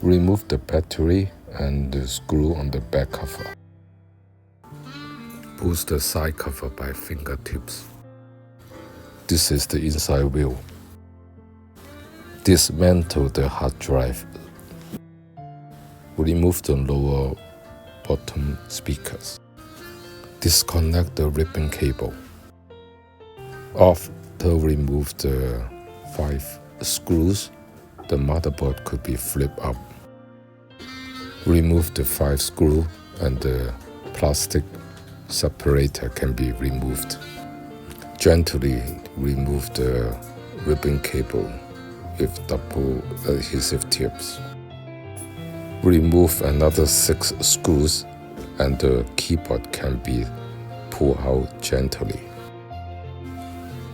Remove the battery and the screw on the back cover. Push the side cover by fingertips. This is the inside view. Dismantle the hard drive. Remove the lower bottom speakers. Disconnect the ribbon cable. After remove the 5 screws, the motherboard could be flipped up. Remove the 5 screws and the plastic separator can be removed. Gently remove the ribbon cable with double adhesive tips. Remove another 6 screws and the keyboard can be pulled out gently.